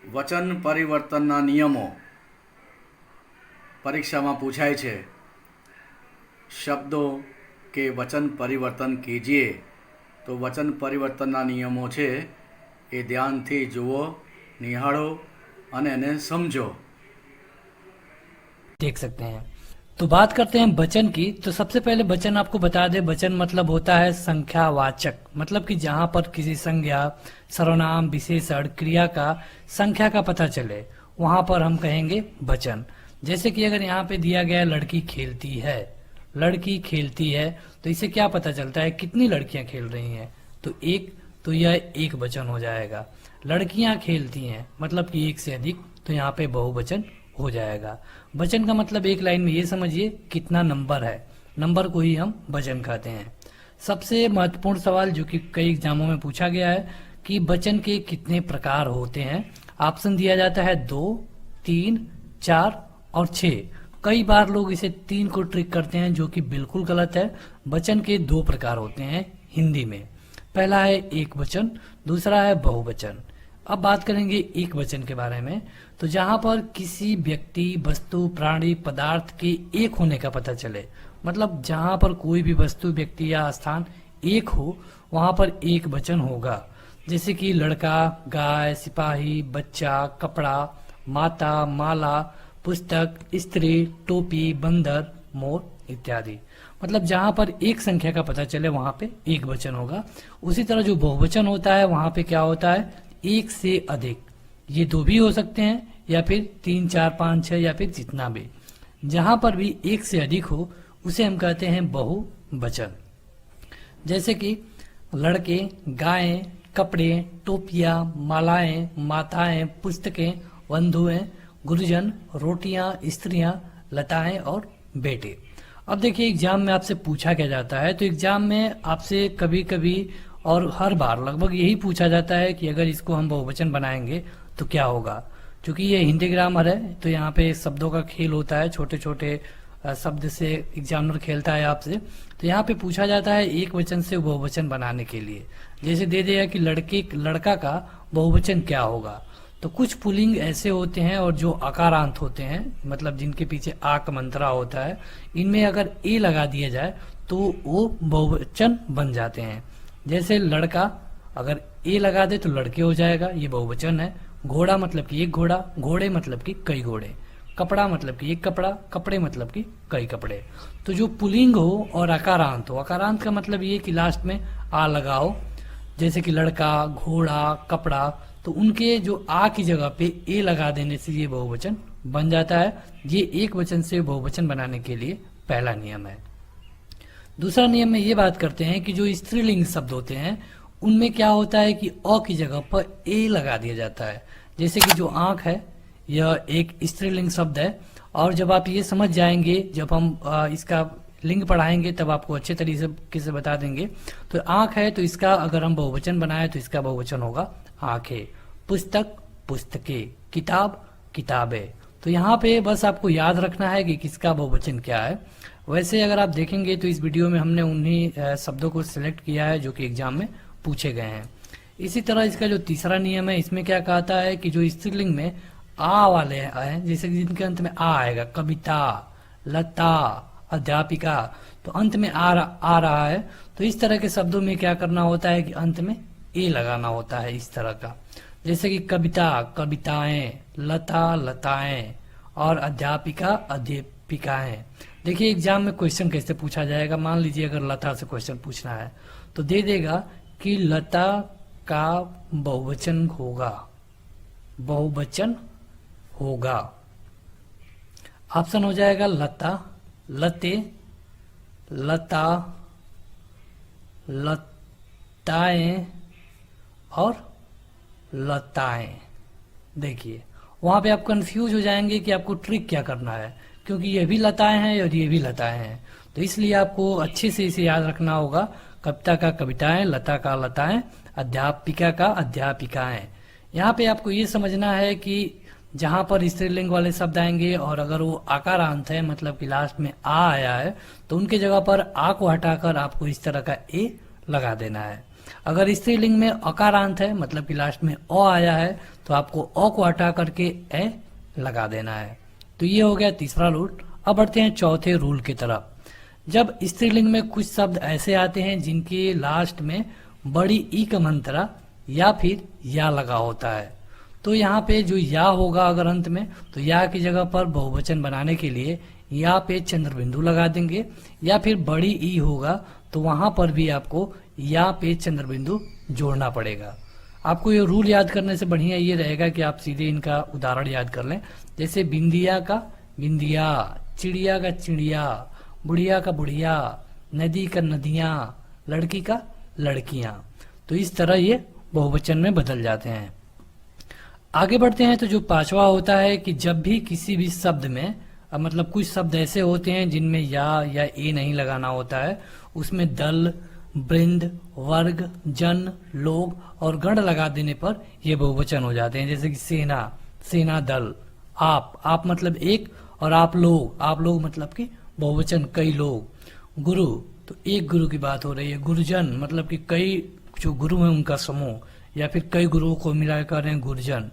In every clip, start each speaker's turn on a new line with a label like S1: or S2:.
S1: વચન પરિવર્તનના નિયમો પરીક્ષામાં પૂછાય છે. શબ્દો કે વચન પરિવર્તન કીજીએ તો વચન પરિવર્તનના નિયમો છે એ ધ્યાનથી જુઓ, નિહાળો અને એને સમજો.
S2: देख सकते हैं. तो बात करते हैं वचन की. तो सबसे पहले वचन आपको बता दे, वचन मतलब होता है संख्यावाचक. मतलब कि जहां पर किसी संज्ञा, सर्वनाम, विशेषण, क्रिया का संख्या का पता चले वहां पर हम कहेंगे वचन. जैसे कि अगर यहाँ पे दिया गया लड़की खेलती है, लड़की खेलती है, तो इससे क्या पता चलता है कितनी लड़कियां खेल रही हैं. तो एक, तो यह एक वचन हो जाएगा. लड़कियां खेलती हैं मतलब कि एक से अधिक, तो यहाँ पे बहुवचन हो जाएगा. वचन का मतलब एक लाइन में ये समझिए कितना नंबर है, नंबर को ही हम वचन कहते हैं. सबसे महत्वपूर्ण सवाल जो कि कई एग्जामों में पूछा गया है कि वचन के कितने प्रकार होते हैं. ऑप्शन दिया जाता है 2, 3, 4 और 6. कई बार लोग इसे 3 को ट्रिक करते हैं जो कि बिल्कुल गलत है. वचन के 2 प्रकार होते हैं हिंदी में. पहला है एक वचन, दूसरा है बहुवचन. अब बात करेंगे एक वचन के बारे में. तो जहां पर किसी व्यक्ति, वस्तु, प्राणी, पदार्थ के एक होने का पता चले, मतलब जहां पर कोई भी वस्तु, व्यक्ति या स्थान एक हो वहां पर एक वचन होगा. जैसे कि लड़का, गाय, सिपाही, बच्चा, कपड़ा, माता, माला, पुस्तक, स्त्री, टोपी, बंदर, मोर इत्यादि. मतलब जहां पर एक संख्या का पता चले वहां पे एक वचन होगा. उसी तरह जो बहुवचन होता है वहां पे क्या होता है, एक से अधिक. ये 2 भी हो सकते हैं या फिर 3, 4, 5, 6 या फिर जितना भी. जहां पर भी एक से अधिक हो उसे हम कहते हैं बहुवचन. जैसे कि लड़के, गायें, कपड़े, टोपियां, मालाएं, माताएं, पुस्तकें, बंधुएं, गुरुजन, रोटियां, स्त्रियां, लताएं और बेटे. अब देखिए एग्जाम में आपसे पूछा क्या जाता है. तो एग्जाम में आपसे कभी कभी और हर बार लगभग यही पूछा जाता है कि अगर इसको हम बहुवचन बनाएंगे तो क्या होगा. क्योंकि ये हिंदी ग्रामर है तो यहाँ पे शब्दों का खेल होता है, छोटे छोटे शब्द से एग्जामिनर खेलता है आपसे. तो यहाँ पे पूछा जाता है एक वचन से बहुवचन बनाने के लिए. जैसे दे देगा कि लड़का का बहुवचन क्या होगा. तो कुछ पुल्लिंग ऐसे होते हैं और जो आकारांत होते हैं, मतलब जिनके पीछे आ का मंत्रा होता है, इनमें अगर ए लगा दिया जाए तो वो बहुवचन बन जाते हैं. जैसे लड़का, अगर ए लगा दे तो लड़के हो जाएगा, ये बहुवचन है. घोड़ा मतलब कि एक घोड़ा, घोड़े मतलब कि कई घोड़े. कपड़ा मतलब कि एक कपड़ा, कपड़े मतलब कि कई कपड़े. तो जो पुल्लिंग हो और आकारांत हो, आकारांत का मतलब ये कि लास्ट में आ लगाओ, जैसे कि लड़का, घोड़ा, कपड़ा, तो उनके जो आ की जगह पे ए लगा देने से ये बहुवचन बन जाता है. ये एक वचन से बहुवचन बनाने के लिए पहला नियम है. दूसरा नियम में ये बात करते हैं कि जो स्त्रीलिंग शब्द होते हैं उनमें क्या होता है कि अ की जगह पर ए लगा दिया जाता है. जैसे कि जो आंख है यह एक स्त्रीलिंग शब्द है. और जब आप ये समझ जाएंगे, जब हम इसका लिंग पढ़ाएंगे तब आपको अच्छे तरीके से बता देंगे. तो आंख है तो इसका अगर हम बहुवचन बनाए तो इसका बहुवचन होगा आंखें. पुस्तक, पुस्तकें. किताब, किताबें. तो यहाँ पे बस आपको याद रखना है कि किसका बहुवचन क्या है. वैसे अगर आप देखेंगे तो इस वीडियो में हमने उन्हीं शब्दों को सिलेक्ट किया है जो कि एग्जाम में पूछे गए हैं. इसी तरह इसका जो तीसरा नियम है इसमें क्या कहता है कि जो स्त्रीलिंग में आ वाले हैं, जैसे कि जिनके अंत में आ आएगा, कविता, लता, अध्यापिका, तो अंत में आ रहा है, तो इस तरह के शब्दों में क्या करना होता है कि अंत में ए लगाना होता है इस तरह का. जैसे कि कविता, कविताएं, लता, लताएं और अध्यापिका, अध्यापिकाएं. देखिए एग्जाम में क्वेश्चन कैसे पूछा जाएगा. मान लीजिए अगर लता से क्वेश्चन पूछना है तो दे देगा कि लता का बहुवचन होगा, बहुवचन होगा. ऑप्शन हो जाएगा लता, लते, लता, लताएं और लताएं. देखिए वहां पे आप कंफ्यूज हो जाएंगे कि आपको ट्रिक क्या करना है, क्योंकि ये भी लताएं हैं और ये भी लताएं हैं. तो इसलिए आपको अच्छे से इसे याद रखना होगा. कविता का कविताएं, लता का लताएं, अध्यापिका का अध्यापिकाएं. यहाँ पे आपको ये समझना है कि जहां पर स्त्रीलिंग वाले शब्द आएंगे और अगर वो आकारांत है, मतलब कि लास्ट में आ आया है, तो उनके जगह पर आ को हटाकर आपको इस तरह का ए लगा देना है. अगर स्त्रीलिंग में अकारांत है, मतलब कि लास्ट में अ आया है, तो आपको अ को हटा करके ए लगा देना है। तो ये हो गया तीसरा रूल। अब बढ़ते हैं चौथे रूल की तरफ। जब स्त्रीलिंग में कुछ शब्द ऐसे आते हैं जिनके लास्ट में बड़ी ई का मंत्रा या फिर या लगा होता है, तो यहाँ पे जो या होगा अगर अंत में, तो या की जगह पर बहुवचन बनाने के लिए या पे चंद्र बिंदु लगा देंगे, या फिर बड़ी ई होगा तो वहां पर भी आपको या पे चंद्र बिंदु जोड़ना पड़ेगा। आपको ये रूल याद करने से बढ़िया ये रहेगा कि आप सीधे इनका उदाहरण याद कर लें। जैसे बिंदिया का बिंदिया, चिड़िया का चिड़िया, बुढ़िया का बुढ़िया, नदी का नदियां, लड़की का लड़कियां। तो इस तरह ये बहुवचन में बदल जाते हैं। आगे बढ़ते हैं तो जो पांचवा होता है कि जब भी किसी भी शब्द में, अब मतलब कुछ शब्द ऐसे होते हैं जिनमें या ए नहीं लगाना होता है, उसमें दल, वृंद, वर्ग, जन, लोग और गण लगा देने पर ये बहुवचन हो जाते हैं। जैसे कि सेना, सेना दल, आप मतलब एक, और आप लोग मतलब कि बहुवचन कई लोग, गुरु तो एक गुरु की बात हो रही है, गुरुजन मतलब कि कई जो गुरु हैं उनका समूह, या फिर कई गुरुओं को मिलाकर हैं गुरुजन,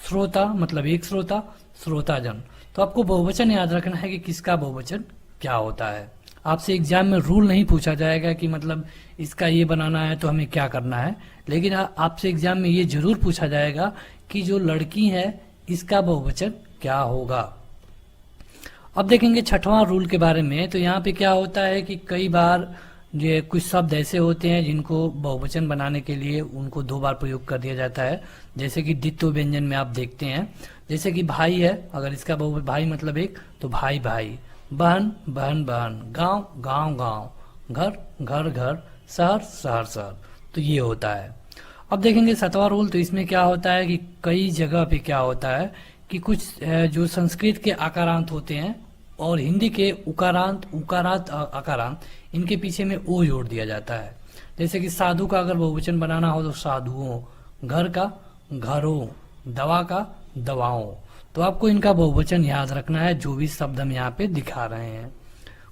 S2: श्रोता मतलब एक श्रोता, श्रोताजन। तो आपको बहुवचन याद रखना है कि किसका बहुवचन क्या होता है। आपसे एग्जाम में रूल नहीं पूछा जाएगा कि मतलब इसका ये बनाना है तो हमें क्या करना है, लेकिन आपसे एग्जाम में ये जरूर पूछा जाएगा कि जो लड़की है इसका बहुवचन क्या होगा। अब देखेंगे छठवां रूल के बारे में। तो यहाँ पे क्या होता है कि कई बार ये कुछ शब्द ऐसे होते हैं जिनको बहुवचन बनाने के लिए उनको दो बार प्रयोग कर दिया जाता है। जैसे कि द्वित्व व्यंजन में आप देखते हैं, जैसे कि भाई है, अगर इसका भाई मतलब एक, तो भाई भाई, बहन बहन बहन, गांव गांव गांव, घर घर घर, शहर शहर शहर। तो ये होता है। अब देखेंगे सातवां रूल। तो इसमें क्या होता है कि कई जगह पे क्या होता है कि कुछ जो संस्कृत के आकारांत होते हैं और हिंदी के उकारांत, उकारांत आकारांत, इनके पीछे में ओ जोड़ दिया जाता है। जैसे कि साधु का अगर बहुवचन बनाना हो तो साधुओं, घर का घरों, दवा का दवाओं। तो आपको इनका बहुवचन याद रखना है जो भी शब्द हम यहाँ पे दिखा रहे हैं।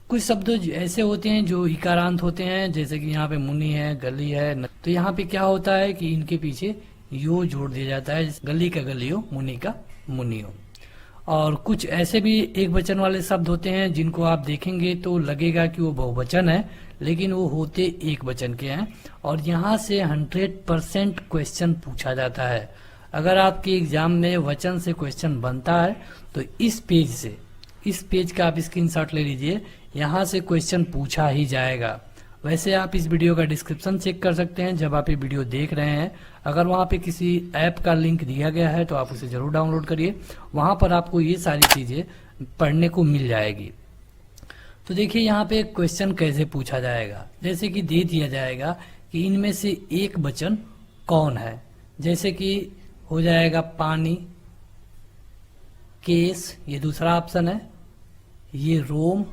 S2: कुछ शब्द ऐसे होते हैं जो इकारांत होते हैं, जैसे कि यहाँ पे मुनि है, गली है, तो यहाँ पे क्या होता है कि इनके पीछे यो जोड़ दिया जाता है, गली का गलियो, मुनि का मुनियो। और कुछ ऐसे भी एक वचन वाले शब्द होते हैं जिनको आप देखेंगे तो लगेगा कि वो बहुवचन है, लेकिन वो होते एक वचन के हैं, और यहाँ से 100% क्वेश्चन पूछा जाता है। अगर आपके एग्जाम में वचन से क्वेश्चन बनता है तो इस पेज का आप स्क्रीनशॉट ले लीजिए, यहाँ से क्वेश्चन पूछा ही जाएगा। वैसे आप इस वीडियो का डिस्क्रिप्शन चेक कर सकते हैं जब आप ये वीडियो देख रहे हैं। अगर वहाँ पे किसी ऐप का लिंक दिया गया है तो आप उसे जरूर डाउनलोड करिए, वहाँ पर आपको ये सारी चीजें पढ़ने को मिल जाएगी। तो देखिए यहाँ पे क्वेश्चन कैसे पूछा जाएगा। जैसे कि दे दिया जाएगा कि इनमें से एक वचन कौन है। जैसे कि हो जाएगा पानी, केस, ये दूसरा ऑप्शन है, ये रोम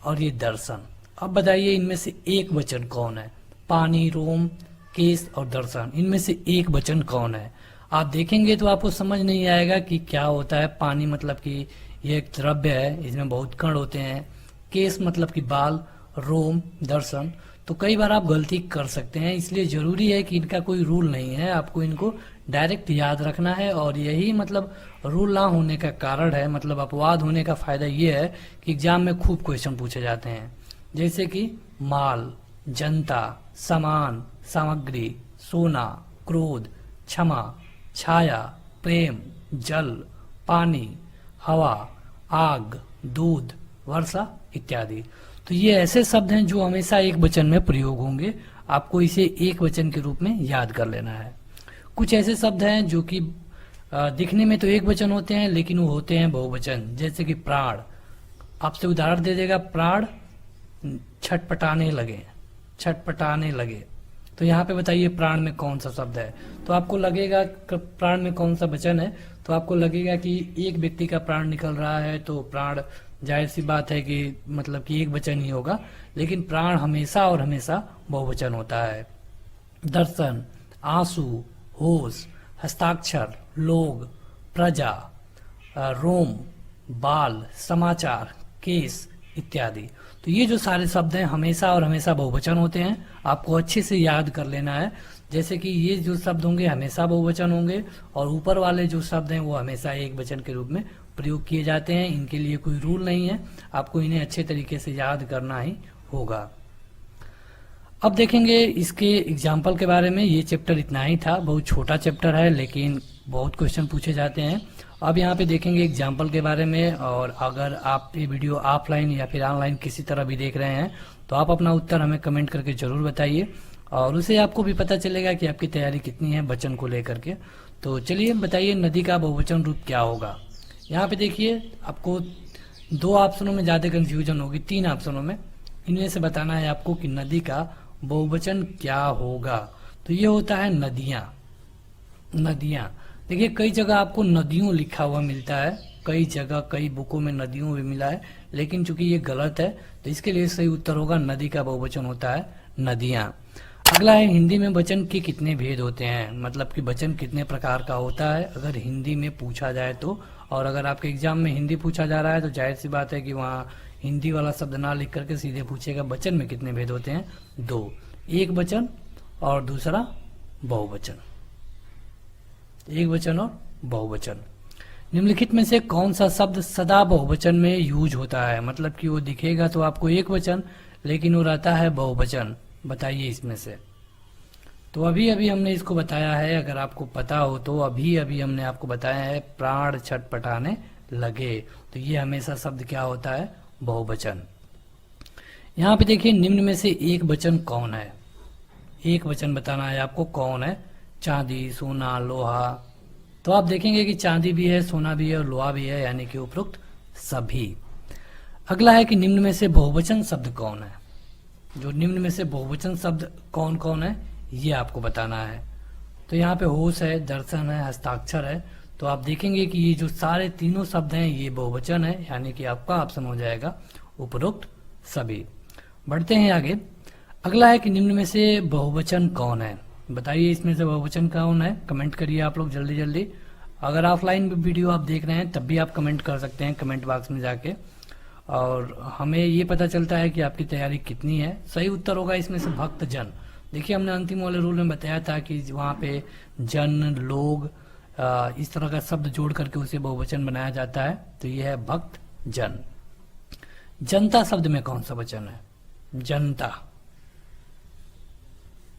S2: और ये दर्शन। अब बताइए इनमें से एक वचन कौन है। पानी, रोम, केस और दर्शन, इनमें से एक वचन कौन है। आप देखेंगे तो आपको समझ नहीं आएगा कि क्या होता है। पानी मतलब कि ये एक द्रव्य है, इसमें बहुत कण होते हैं। केस मतलब कि बाल, रोम, दर्शन। तो कई बार आप गलती कर सकते हैं, इसलिए जरूरी है कि इनका कोई रूल नहीं है, आपको इनको डायरेक्ट याद रखना है। और यही मतलब रूल ना होने का कारण है, मतलब अपवाद होने का फायदा ये है कि एग्जाम में खूब क्वेश्चन पूछे जाते हैं। जैसे कि माल, जनता, सामान, सामग्री, सोना, क्रोध, क्षमा, छाया, प्रेम, जल, पानी, हवा, आग, दूध, वर्षा इत्यादि। तो ये ऐसे शब्द हैं जो हमेशा एक वचन में प्रयोग होंगे, आपको इसे एक वचन के रूप में याद कर लेना है। कुछ ऐसे शब्द हैं जो कि दिखने में तो एक वचन होते हैं लेकिन वो होते हैं बहुवचन। जैसे कि प्राण, आपसे उदाहरण दे देगा, प्राण छटपटाने लगे, छटपटाने लगे। तो यहाँ पे बताइए प्राण में कौन सा शब्द है। तो आपको लगेगा प्राण में कौन सा वचन है, तो आपको लगेगा कि एक व्यक्ति का प्राण निकल रहा है, तो प्राण जाहिर सी बात है कि मतलब कि एक वचन ही होगा, लेकिन प्राण हमेशा और हमेशा बहुवचन होता है। दर्शन, आंसू, होश, हस्ताक्षर, लोग, प्रजा, रोम, बाल, समाचार, केस इत्यादि। तो ये जो सारे शब्द हैं हमेशा और हमेशा बहुवचन होते हैं, आपको अच्छे से याद कर लेना है। जैसे कि ये जो शब्द होंगे हमेशा बहुवचन होंगे और ऊपर वाले जो शब्द हैं वो हमेशा एक वचन के रूप में प्रयोग किए जाते हैं। इनके लिए कोई रूल नहीं है, आपको इन्हें अच्छे तरीके से याद करना ही होगा। अब देखेंगे इसके एग्जाम्पल के बारे में। ये चैप्टर इतना ही था, बहुत छोटा चैप्टर है लेकिन बहुत क्वेश्चन पूछे जाते हैं। अब यहाँ पे देखेंगे एग्जाम्पल के बारे में, और अगर आप ये वीडियो ऑफलाइन या फिर ऑनलाइन किसी तरह भी देख रहे हैं तो आप अपना उत्तर हमें कमेंट करके जरूर बताइए, और उससे आपको भी पता चलेगा कि आपकी तैयारी कितनी है वचन को लेकर के। तो चलिए बताइए, नदी का बहुवचन रूप क्या होगा। यहाँ पे देखिए आपको 2 ऑप्शनों में ज़्यादा कंफ्यूजन होगी, 3 ऑप्शनों में। इनमें से बताना है आपको कि नदी का बहुवचन क्या होगा। तो ये होता है नदियाँ। नदियाँ देखिए, कई जगह आपको नदियों लिखा हुआ मिलता है, कई जगह कई बुकों में नदियों भी मिला है, लेकिन चूंकि ये गलत है तो इसके लिए सही उत्तर होगा नदी का बहुवचन होता है नदियाँ। अगला है हिंदी में वचन के कितने भेद होते हैं, मतलब कि वचन कितने प्रकार का होता है अगर हिंदी में पूछा जाए तो। और अगर आपके एग्जाम में हिंदी पूछा जा रहा है तो जाहिर सी बात है कि वहाँ हिंदी वाला शब्द ना लिख करके सीधे पूछेगा वचन में कितने भेद होते हैं। 2, एक वचन और दूसरा बहुवचन। एक वचन और बहुवचन। निम्नलिखित में से कौन सा शब्द सदा बहुवचन में यूज होता है, मतलब कि वो दिखेगा तो आपको एक वचन लेकिन वो रहता है बहुवचन। बताइए इसमें से। तो अभी अभी हमने इसको बताया है, अगर आपको पता हो तो अभी अभी हमने आपको बताया है प्राण छटपटाने लगे। तो ये हमेशा शब्द क्या होता है, बहुवचन। यहाँ पे देखिए निम्न में से एक वचन कौन है, एक वचन बताना है आपको कौन है। चांदी, सोना, लोहा। तो आप देखेंगे कि चांदी भी है, सोना भी है और लोहा भी है, यानी कि उपरोक्त सभी। अगला है कि निम्न में से बहुवचन शब्द कौन है। जो निम्न में से बहुवचन शब्द कौन कौन है ये आपको बताना है। तो यहाँ पे होश है, दर्शन है, हस्ताक्षर है। तो आप देखेंगे कि ये जो सारे तीनों शब्द हैं ये बहुवचन है, यानी कि आपका ऑप्शन हो जाएगा उपरोक्त सभी। बढ़ते हैं आगे। अगला है कि निम्न में से बहुवचन कौन है। बताइए इसमें से बहुवचन कौन है, कमेंट करिए आप लोग जल्दी जल्दी। अगर ऑफलाइन वीडियो आप देख रहे हैं तब भी आप कमेंट कर सकते हैं कमेंट बॉक्स में जाके, और हमें ये पता चलता है कि आपकी तैयारी कितनी है। सही उत्तर होगा इसमें से भक्तजन। देखिए हमने अंतिम वाले रूल में बताया था कि वहाँ पे जन, लोग, इस तरह का शब्द जोड़ करके उसे बहुवचन बनाया जाता है। तो ये है भक्त जन। जनता शब्द में कौन सा वचन है, जनता।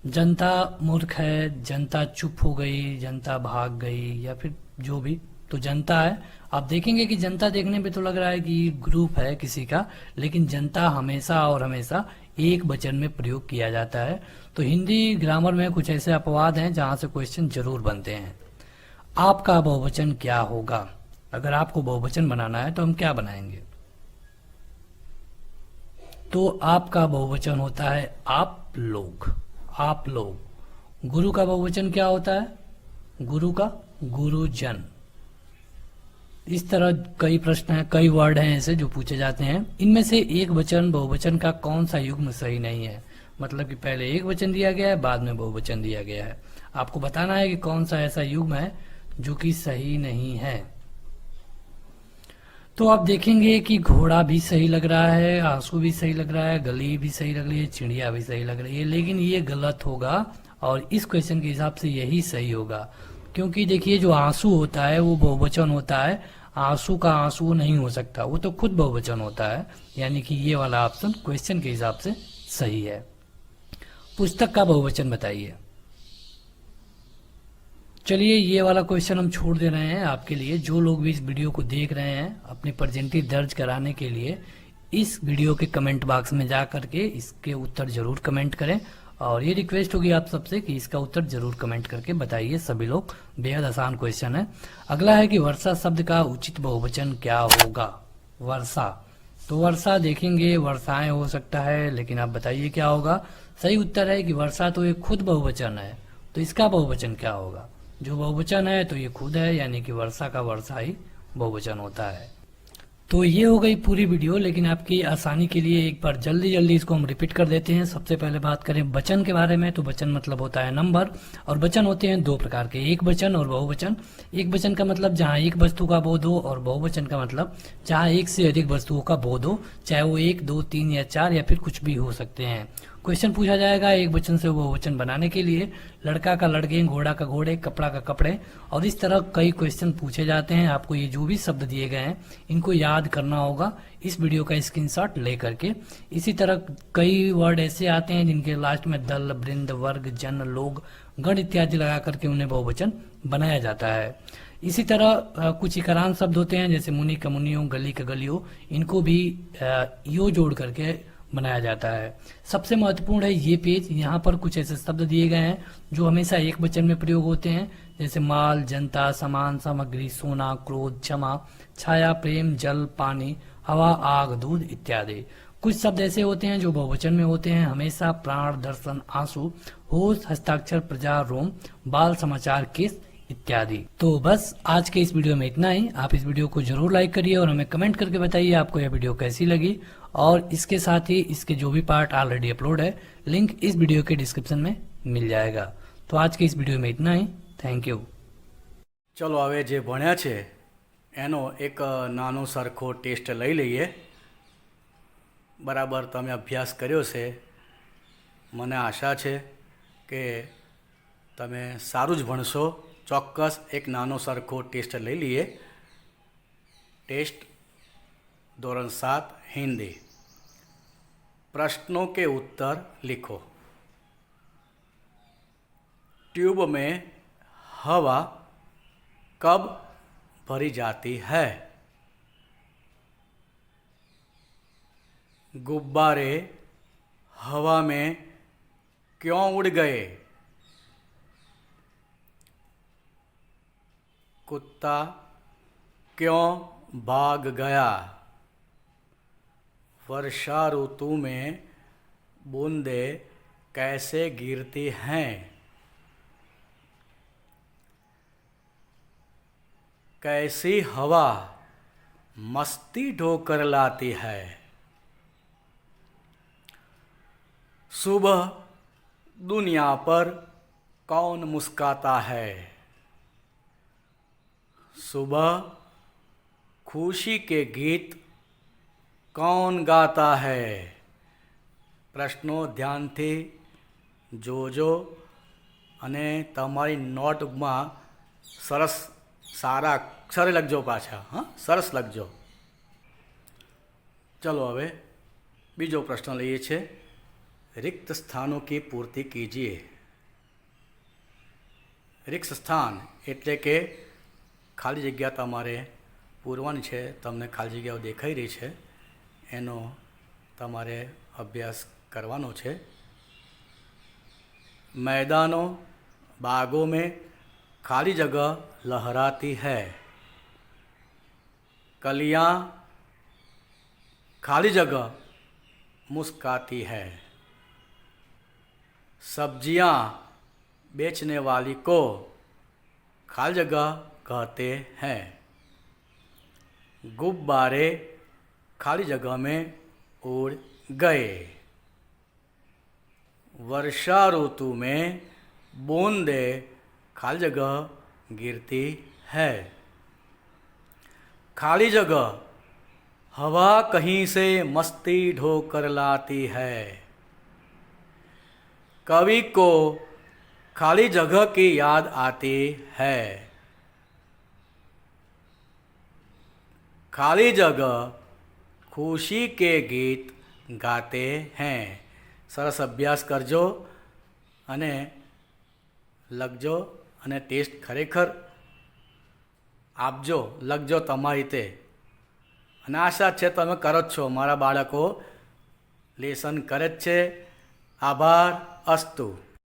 S2: जनता मूर्ख है, जनता चुप हो गई, जनता भाग गई, या फिर जो भी। तो जनता है। आप देखेंगे कि जनता देखने पे तो लग रहा है कि ग्रुप है किसी का, लेकिन जनता हमेशा और हमेशा एक वचन में प्रयोग किया जाता है। तो हिंदी ग्रामर में कुछ ऐसे अपवाद हैं जहां से क्वेश्चन जरूर बनते हैं। आपका बहुवचन क्या होगा, अगर आपको बहुवचन बनाना है तो हम क्या बनाएंगे। तो आपका बहुवचन होता है आप लोग, आप लोग। गुरु का बहुवचन क्या होता है, गुरु का गुरुजन। इस तरह कई प्रश्न हैं, कई वर्ड हैं ऐसे जो पूछे जाते हैं। इनमें से एक वचन बहुवचन का कौन सा युग्म सही नहीं है, मतलब कि पहले एक वचन दिया गया है बाद में बहुवचन दिया गया है। आपको बताना है कि कौन सा ऐसा युग्म है जो कि सही नहीं है। तो आप देखेंगे कि घोड़ा भी सही लग रहा है, आंसू भी सही लग रहा है, गली भी सही लग रही है, चिड़िया भी सही लग रही है, लेकिन ये गलत होगा और इस क्वेश्चन के हिसाब से यही सही होगा। क्योंकि देखिए जो आंसू होता है वो बहुवचन होता है, आंसू का आंसू नहीं हो सकता, वो तो खुद बहुवचन होता है, यानी कि ये वाला ऑप्शन क्वेश्चन के हिसाब से सही है। पुस्तक का बहुवचन बताइए। चलिए ये वाला क्वेश्चन हम छोड़ दे रहे हैं आपके लिए। जो लोग भी इस वीडियो को देख रहे हैं अपनी प्रेजेंटी दर्ज कराने के लिए इस वीडियो के कमेंट बॉक्स में जा करके इसके उत्तर जरूर कमेंट करें, और ये रिक्वेस्ट होगी आप सबसे कि इसका उत्तर जरूर कमेंट करके बताइए सभी लोग। बेहद आसान क्वेश्चन है। अगला है कि वर्षा शब्द का उचित बहुवचन क्या होगा। वर्षा, तो वर्षा देखेंगे वर्षाएं हो सकता है, लेकिन आप बताइए क्या होगा। सही उत्तर है कि वर्षा तो एक खुद बहुवचन है, तो इसका बहुवचन क्या होगा। जो बहुवचन है तो ये खुद है, यानी कि वर्षा का वर्षा ही बहुवचन होता है। तो ये हो गई पूरी वीडियो, लेकिन आपकी आसानी के लिए एक बार जल्दी जल्दी इसको हम रिपीट कर देते हैं। सबसे पहले बात करें वचन के बारे में, तो वचन मतलब होता है नंबर, और वचन होते हैं दो प्रकार के, एक वचन और बहुवचन। एक वचन का मतलब जहाँ एक वस्तु का बोध हो, और बहुवचन का मतलब जहाँ एक से अधिक वस्तुओं का बोध हो, चाहे वो एक, दो, तीन या चार या फिर कुछ भी हो सकते हैं। क्वेश्चन पूछा जाएगा एक वचन से बहुवचन बनाने के लिए, लड़का का लड़के, घोड़ा का घोड़े, कपड़ा का कपड़े, और इस तरह कई क्वेश्चन पूछे जाते हैं। आपको ये जो भी शब्द दिए गए हैं इनको याद करना होगा इस वीडियो का स्क्रीनशॉट ले करके। इसी तरह कई वर्ड ऐसे आते हैं जिनके लास्ट में दल, वृंद, वर्ग, जन, लोग, गण इत्यादि लगा करके उन्हें बहुवचन बनाया जाता है। इसी तरह कुछ इकरान शब्द होते हैं जैसे मुनि का मुनियों, गली का गलियों, इनको भी यो जोड़ करके बनाया जाता है। सबसे महत्वपूर्ण है ये पेज, यहाँ पर कुछ ऐसे शब्द दिए गए हैं जो हमेशा एक वचन में प्रयोग होते हैं, जैसे माल, जनता, सामान, सामग्री, सोना, क्रोध, क्षमा, छाया, प्रेम, जल, पानी, हवा, आग, दूध इत्यादि। कुछ शब्द ऐसे होते हैं जो बहुवचन में होते हैं हमेशा, प्राण, दर्शन, आंसू, होश, हस्ताक्षर, प्रजा, रोम, बाल, समाचार, केस इत्यादि। तो बस आज के इस वीडियो में इतना ही। आप इस वीडियो को जरूर लाइक करिए और हमें कमेंट करके बताइए आपको यह वीडियो कैसी लगी, और इसके साथ ही इसके जो भी पार्ट ऑलरेडी अपलोड है लिंक इस वीडियो के डिस्क्रिप्शन में मिल जाएगा। तो आज के इस वीडियो में इतना ही। Thank you.
S1: ચલો હવે જે ભણ્યા છે એનો એક નાનો સરખો ટેસ્ટ લઈ લઈએ. બરાબર તમે અભ્યાસ કર્યો છે, મને આશા છે કે તમે સારું જ ભણશો. ચોક્કસ એક નાનો સરખો ટેસ્ટ લઈ લઈએ. ટેસ્ટ ધોરણ 7 हिंदी. प्रश्नों के उत्तर लिखो. ट्यूब में हवा कब भरी जाती है? गुब्बारे हवा में क्यों उड़ गए? कुत्ता क्यों भाग गया? वर्षा ऋतु में बूंदें कैसे गिरती हैं? कैसी हवा मस्ती ढोकर लाती है? सुबह दुनिया पर कौन मुस्काता है? सुबह खुशी के गीत कौन गाता है? પ્રશ્નો ધ્યાનથી જોજો અને તમારી નોટબુકમાં સરસ સારા અક્ષરે લખજો પાછા. હા, સરસ લખજો. ચલો હવે બીજો પ્રશ્ન લઈએ છે. रिक्त स्थानों की पूर्ति कीजिए. रिक्त स्थान એટલે કે ખાલી જગ્યા તમારે પૂરવાની છે. તમને ખાલી જગ્યાઓ દેખાઈ રહી છે, એનો તમારે અભ્યાસ કરવાનો છે. मैदानों, बागों में खाली जगह लहराती है. कलियाँ, खाली जगह मुस्काती है. सब्जियाँ बेचने वाली को खाली जगह कहते हैं. गुब्बारे खाली जगह में उड़ गए. वर्षा ऋतु में बूंदें खाली जगह गिरती है. खाली जगह हवा कहीं से मस्ती ढोकर लाती है. कवि को खाली जगह की याद आती है. खाली जगह खुशी के गीत गाते हैं. સરસ અભ્યાસ કરજો અને લખજો અને ટેસ્ટ ખરેખર આપજો, લખજો તમારી રીતે. અને આશા છે તમે કરો જ છો. મારા બાળકો લેસન કરે જ છે. આભાર. અસ્તુ.